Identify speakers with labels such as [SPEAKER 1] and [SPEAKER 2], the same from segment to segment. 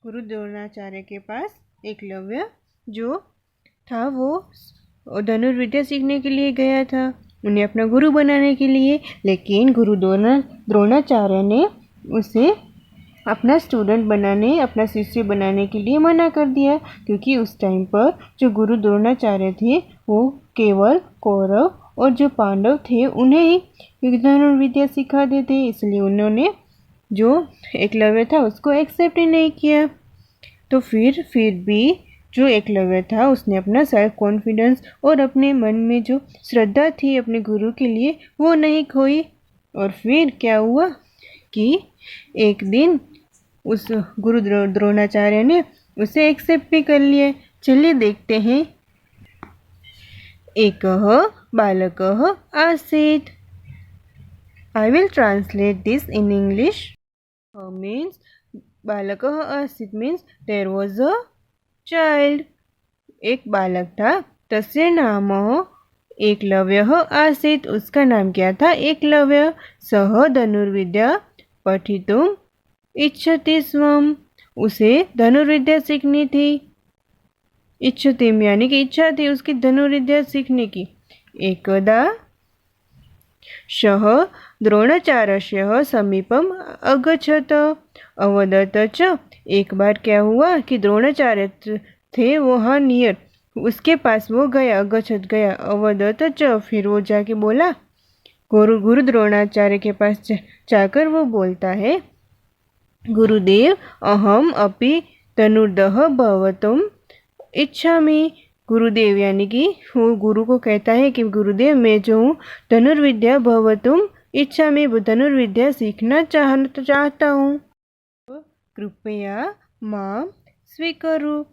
[SPEAKER 1] गुरु द्रोणाचार्य के पास एकलव्य जो था वो धनुर्विद्या सीखने के लिए गया था, उन्हें अपना गुरु बनाने के लिए। लेकिन गुरु द्रोणाचार्य ने उसे अपना स्टूडेंट बनाने, अपना शिष्य बनाने के लिए मना कर दिया, क्योंकि उस टाइम पर जो गुरु द्रोणाचार्य थे वो केवल कौरव और जो पांडव थे उन्हें ही धनुर्विद्या सिखाते थे। इसलिए उन्होंने जो एकलव्य था उसको एक्सेप्ट ही नहीं किया। तो फिर भी जो एकलव्य था उसने अपना सेल्फ कॉन्फिडेंस और अपने मन में जो श्रद्धा थी अपने गुरु के लिए वो नहीं खोई। और फिर क्या हुआ कि एक दिन उस गुरु द्रोणाचार्य ने उसे एक्सेप्ट भी कर लिया। चलिए देखते हैं। एकः बालकः आसीत्। I will translate this in English. Means बालकः आसीत् means there was a child. एक बालक था, तस्य नाम एकलव्यः आसीत्। उसका नाम क्या था? एकलव्य। सः धनुर्विद्या पठितुम् इच्छति स्म। उसे धनुर्विद्या सीखनी थी। इच्छति यानी कि इच्छा थी उसकी धनुर्विद्या सीखने की। एकदा सः द्रोणाचार्यस्य समीपम् अगच्छत् अवदत् च। एक बार क्या हुआ कि द्रोणाचार्य थे वहाँ नियर, उसके पास वो गया, अगच्छत् गया, अवदत् च फिर वो जाके बोला। गुरु द्रोणाचार्य के पास जाकर वो बोलता है, गुरुदेव अहम अपि धनुर्धः भवितुम् इच्छामि। गुरुदेव यानी कि वो गुरु को कहता है कि गुरुदेव मैं जो हूँ धनुर्विद्या भवितुम् इच्छामि, धनुर्विद्या सीखना चाहता हूँ, कृपया मां स्वीकरो।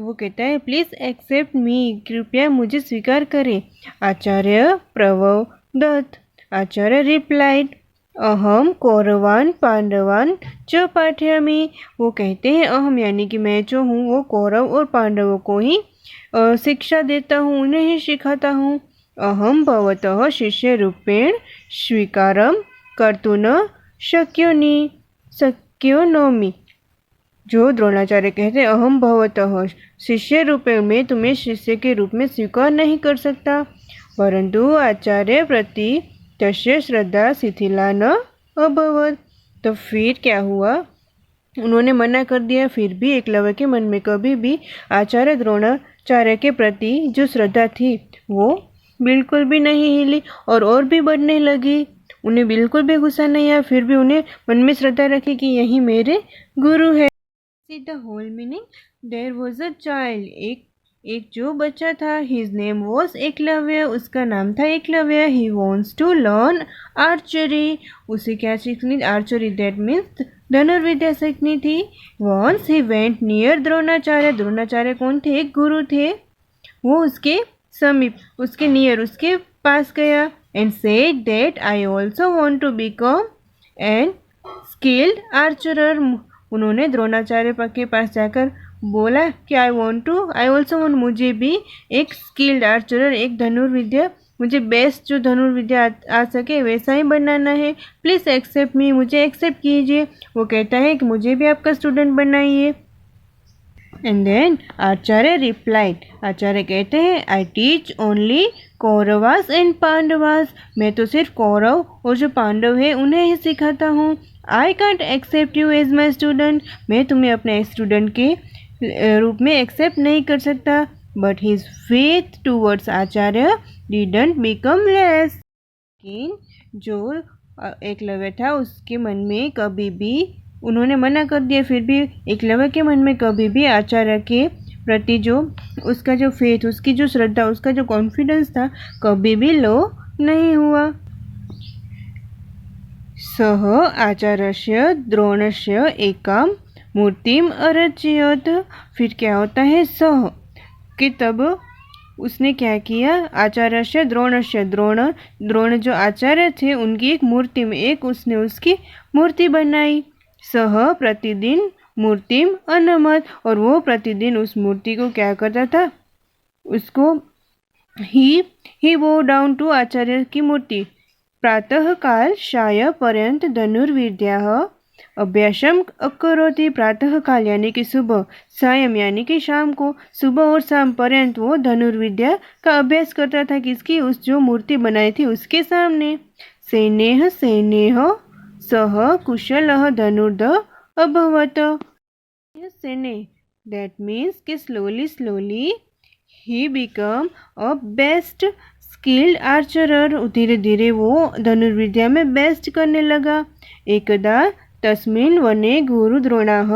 [SPEAKER 1] वो कहता है प्लीज एक्सेप्ट मी, कृपया मुझे स्वीकार करें। आचार्य प्रवदत्। आचार्य रिप्लाइड अहम कौरवान पांडवान च पाठयामि। वो कहते हैं अहम यानी कि मैं जो हूँ वो कौरव और पांडवों को ही शिक्षा देता हूँ, उन्हें ही सिखाता हूँ। अहम भवतः शिष्य रूपेण स्वीकारम कर्तुं न शक्यो नोमि। जो द्रोणाचार्य कहते हैं अहम भवतः शिष्य रूपेण, मैं तुम्हें शिष्य के रूप में स्वीकार नहीं कर सकता। परंतु आचार्य प्रति तस्य श्रद्धा शिथिला न अभवत्। तो फिर क्या हुआ, उन्होंने मना कर दिया। फिर भी एकलव्य के मन में कभी भी आचार्य द्रोणाचार्य के प्रति जो श्रद्धा थी वो बिल्कुल भी नहीं हिली और भी बढ़ने लगी। उन्हें बिल्कुल भी गुस्सा नहीं आया, फिर भी उन्हें मन में श्रद्धा रखी कि यही मेरे गुरु है। See the whole meaning. There was a child. एक जो बच्चा था, his name was एकलव्य, उसका नाम था Eklavya. He wants to learn archery. उसे क्या सीखनी? आर्चरी, that means धनुर्विद्या सीखनी थी। Once he went near Dronacharya. Dronacharya कौन थे? एक गुरु थे। वो उसके समीप, उसके नियर, उसके पास गया and said that I also want to become an skilled archer. उन्होंने द्रोणाचार्य के पास जाकर बोला कि आई ऑल्सो वांट, मुझे भी एक स्किल्ड आर्चर, एक धनुर्विद्या, मुझे बेस्ट जो धनुर्विद्या आ सके वैसा ही बनाना है। प्लीज़ एक्सेप्ट मी, मुझे एक्सेप्ट कीजिए। वो कहता है कि मुझे भी आपका स्टूडेंट बनाइए। And then Acharya replied. Acharya कहते हैं I teach only Kauravas and Pandavas. मैं तो सिर्फ कौरव और जो पांडव है उन्हें ही सिखाता हूँ। I can't accept you as my student. मैं तुम्हें अपने स्टूडेंट के रूप में एक्सेप्ट नहीं कर सकता। But his faith towards Acharya didn't become less. लेकिन जो एकलव्य था उसके मन में कभी भी, उन्होंने मना कर दिया, फिर भी एकलव्य के मन में कभी भी आचार्य के प्रति जो उसका जो फेथ, उसकी जो श्रद्धा, उसका जो कॉन्फिडेंस था कभी भी लो नहीं हुआ। सः आचार्यस्य द्रोणस्य एकां मूर्तिम अरचयत्। फिर क्या होता है सह कि तब उसने क्या किया, आचार्यस्य द्रोणस्य, द्रोण जो आचार्य थे उनकी एक मूर्ति में एक उसने उसकी मूर्ति बनाई। सह प्रतिदिन मूर्तिम अनमत, और वो प्रतिदिन उस मूर्ति को क्या करता था, उसको ही वो डाउन टू आचार्य की मूर्ति। प्रातः काल साय पर्यंत धनुर्विद्या अभ्यासम करोति प्रातः काल यानी कि सुबह, सायं यानी कि शाम को, सुबह और शाम पर्यंत वो धनुर्विद्या का अभ्यास करता था। किसकी? उस जो मूर्ति बनाई थी उसके सामने। सेनेह सेनेह सह कुशलः धनुर्ध अभवत। सेने दैट मीन्स कि slowly he become a best skilled archer. धीरे धीरे वो धनुर्विद्या में बेस्ट करने लगा। एकदा तस्मिन् वने गुरुद्रोणाः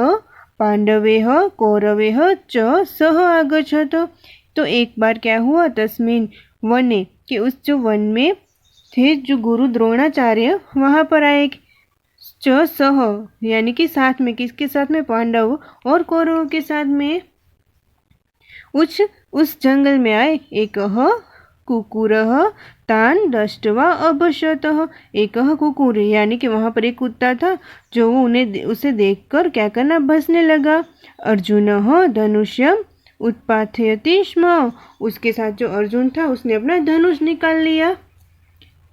[SPEAKER 1] पांडवेः कौरवेः च सह आगच्छत। तो एक बार क्या हुआ? तस्मिन् वने कि उस जो वन में थे जो गुरु द्रोणाचार्य वहाँ पर आए। च सह यानी कि साथ में, किसके साथ में? पांडव और कौरवों के साथ में उस जंगल में आए। एकः कुकुरः तान दृष्ट्वा अभशतः। एकः कुकुर यानी कि वहाँ पर एक कुत्ता था जो उसे देखकर क्या करना? भसने लगा। अर्जुनः धनुष्यम उत्पाथयति स्म। उसके साथ जो अर्जुन था उसने अपना धनुष निकाल लिया।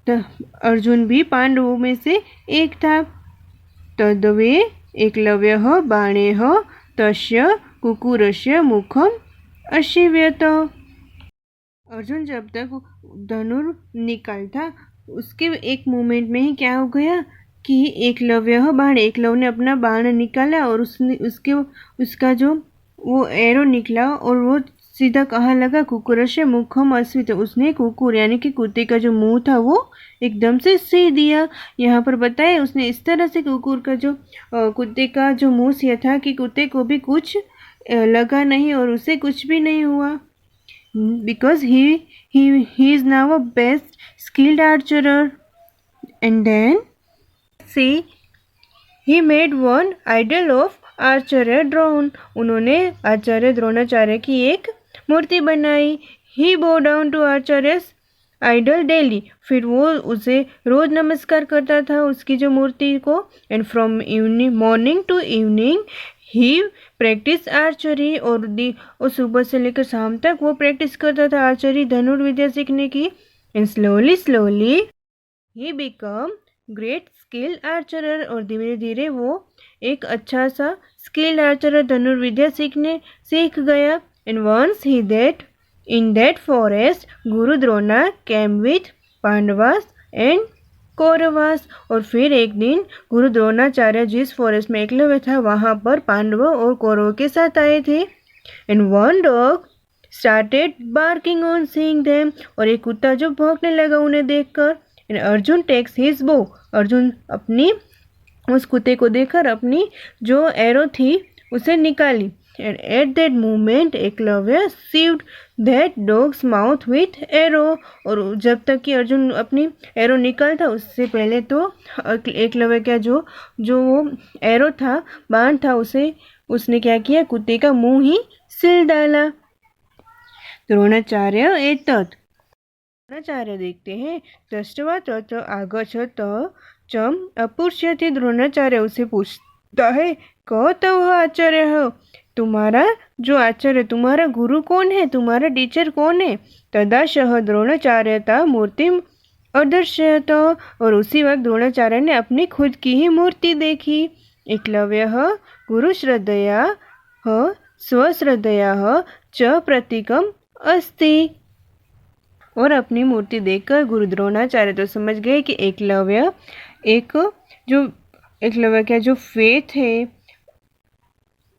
[SPEAKER 1] अर्जुन भी पांडवों में से एक था। तद्वे एकलव्यः बाणेः तस्य कुकुरस्य मुखम अशिव्यत। अर्जुन जब तक धनुर निकालता उसके एक मोमेंट में ही क्या हो गया कि एकलव्य बाण, एकलव्य ने अपना बाण निकाला और उसका जो वो एरो निकला और वो सीधा कहाँ लगा? कुकुरस्य मुखम अस्वित। उसने कुकुर यानी कि कुत्ते का जो मुंह था वो एकदम से सी दिया। यहाँ पर बताया उसने इस तरह से कुकुर का जो कुत्ते का जो मुंह सिया था कि कुत्ते को भी कुछ लगा नहीं और उसे कुछ भी नहीं हुआ। Because he is now a best skilled archer. And then see, he made one idol of Acharya Drona. उन्होंने आचार्य द्रोणाचार्य की एक मूर्ति बनाई। He bow down to Acharya idol daily. फिर वो उसे रोज नमस्कार करता था उसकी जो मूर्ति को। And from evening morning to evening he practice archery. और सुबह से लेकर शाम तक वो प्रैक्टिस करता था आर्चरी, धनुर्विद्या सीखने की। And slowly he become great skilled archer. और धीरे धीरे वो एक अच्छा सा स्किल्ड आर्चरर धनुर्विद्या सीख गया। And once he that in that forest guru Drona came with Pandavas and Kauravas. और फिर एक दिन गुरु द्रोणाचार्य जिस फॉरेस्ट में एकलव्य था वहाँ पर पांडवों और कौरवों के साथ आए थे। And one dog started barking on seeing them. और एक कुत्ता जो भौंकने लगा उन्हें देखकर। एंड अर्जुन टेक्स हिज बो। अर्जुन अपनी उस कुत्ते को देखकर अपनी जो एरो थी उसे निकाली। And at that moment Eklavya sewed that dog's mouth with arrow. और जब तक कि अर्जुन अपनी एरो निकालता उससे पहले तो एकलव्य का जो वो एरो था, बाण था, उसने क्या किया? कुत्ते का मुंह ही सिल डाला। द्रोणाचार्य एतत्। द्रोणाचार्य देखते हैं। दृष्ट्वा तत् आगच्छत चम अपुष्यति। द्रोणाचार्य उसे पूछता है, कह तव आचार्य हो, तुम्हारा जो आचार्य, तुम्हारा गुरु कौन है, तुम्हारा टीचर कौन है? तदाशः द्रोणाचार्यता मूर्ति अदर्शयत। और उसी वक्त द्रोणाचार्य ने अपनी खुद की ही मूर्ति देखी। एकलव्य गुरुश्रद्धया स्वश्रद्धया च प्रतीकम अस्ति। और अपनी मूर्ति देखकर गुरु द्रोणाचार्य तो समझ गए कि एकलव्य का जो फेथ है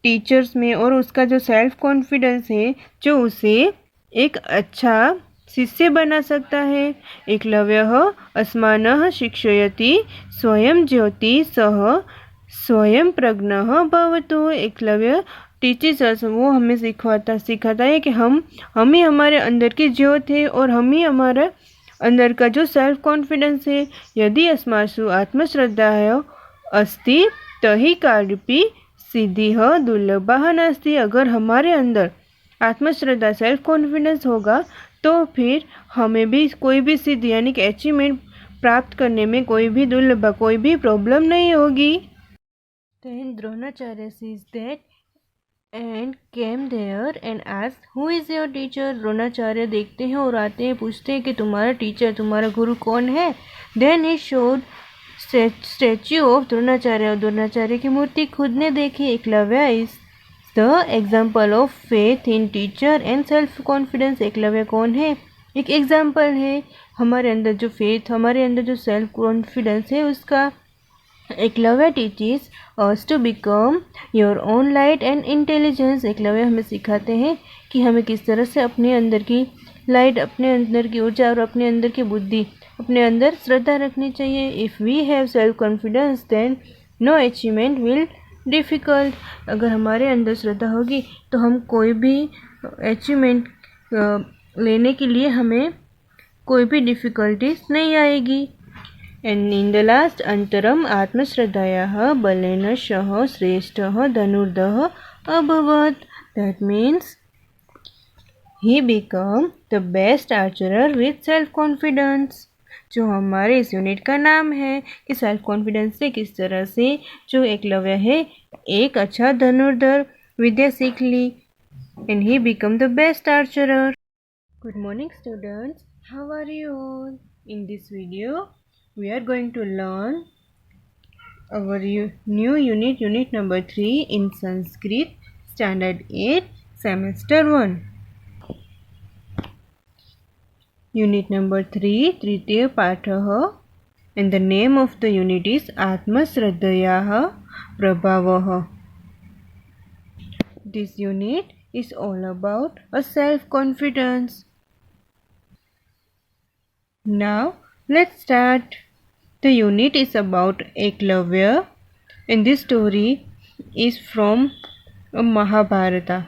[SPEAKER 1] टीचर्स में और उसका जो सेल्फ कॉन्फिडेंस है जो उसे एक अच्छा शिष्य बना सकता है। एकलव्य अस्मानः शिक्षयति स्वयं ज्योति सह स्वयं प्रज्ञः भवतु। एकलव्य टीचर्स अस, वो हमें सिखाता है कि हम ही हमारे अंदर की ज्योत है और हम ही हमारा अंदर का जो सेल्फ कॉन्फिडेंस है। यदि अस्मासु आत्मश्रद्धा अस्ति तहि कार्यापि सिद्धिः दुर्लभः नास्ति। अगर हमारे अंदर आत्मश्रद्धा सेल्फ कॉन्फिडेंस होगा तो फिर हमें भी कोई भी सिद्धि यानी कि अचीवमेंट प्राप्त करने में कोई भी प्रॉब्लम नहीं होगी। Then Dronacharya sees that and came there and asked, who is your teacher? Dronacharya देखते हैं और आते हैं, पूछते हैं कि तुम्हारा टीचर, तुम्हारा गुरु कौन है? Then he showed statue of Dronacharya और द्रोणाचार्य की मूर्ति खुद ने देखी। Eklavya is the example of faith in teacher and self confidence. Eklavya कौन है? एक एग्जाम्पल है हमारे अंदर जो फेथ, हमारे अंदर जो सेल्फ कॉन्फिडेंस है उसका। Eklavya teaches us to become your own light and intelligence. Eklavya हमें सिखाते हैं कि हमें किस तरह से अपने अंदर की लाइट, अपने अंदर की ऊर्जा और अपने अंदर की बुद्धि, अपने अंदर श्रद्धा रखनी चाहिए। If we have self confidence then no achievement will difficult. अगर हमारे अंदर श्रद्धा होगी तो हम कोई भी अचीवमेंट लेने के लिए हमें कोई भी डिफ़िकल्टीज नहीं आएगी। एंड इन द लास्ट अंतरम आत्मश्रद्धया बलेन सह श्रेष्ठ धनुर्धः अभवत्। That means he become the best archer with self confidence। जो हमारे इस यूनिट का नाम है कि सेल्फ कॉन्फिडेंस से किस तरह से जो एकलव्य है एक अच्छा धनुर्धर विद्या सीख ली। And he become the best archer. Good morning students, how are you all? In this video we are going to learn our new unit number 3 in Sanskrit, standard 8, semester 1. Unit number 3, तृतीय पाठः, and the name of the unit is आत्मश्रद्धयाः प्रभावः. This unit is all about a self-confidence. Now let's start. The unit is about Eklavya and this story is from Mahabharata.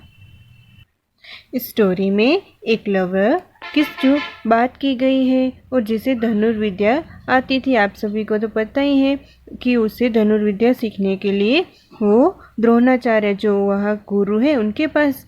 [SPEAKER 1] इस story में एकलव्य किस जो बात की गई है और जिसे धनुर्विद्या आती थी। आप सभी को तो पता ही है कि उसे धनुर्विद्या सीखने के लिए वो द्रोणाचार्य जो वहाँ गुरु है उनके पास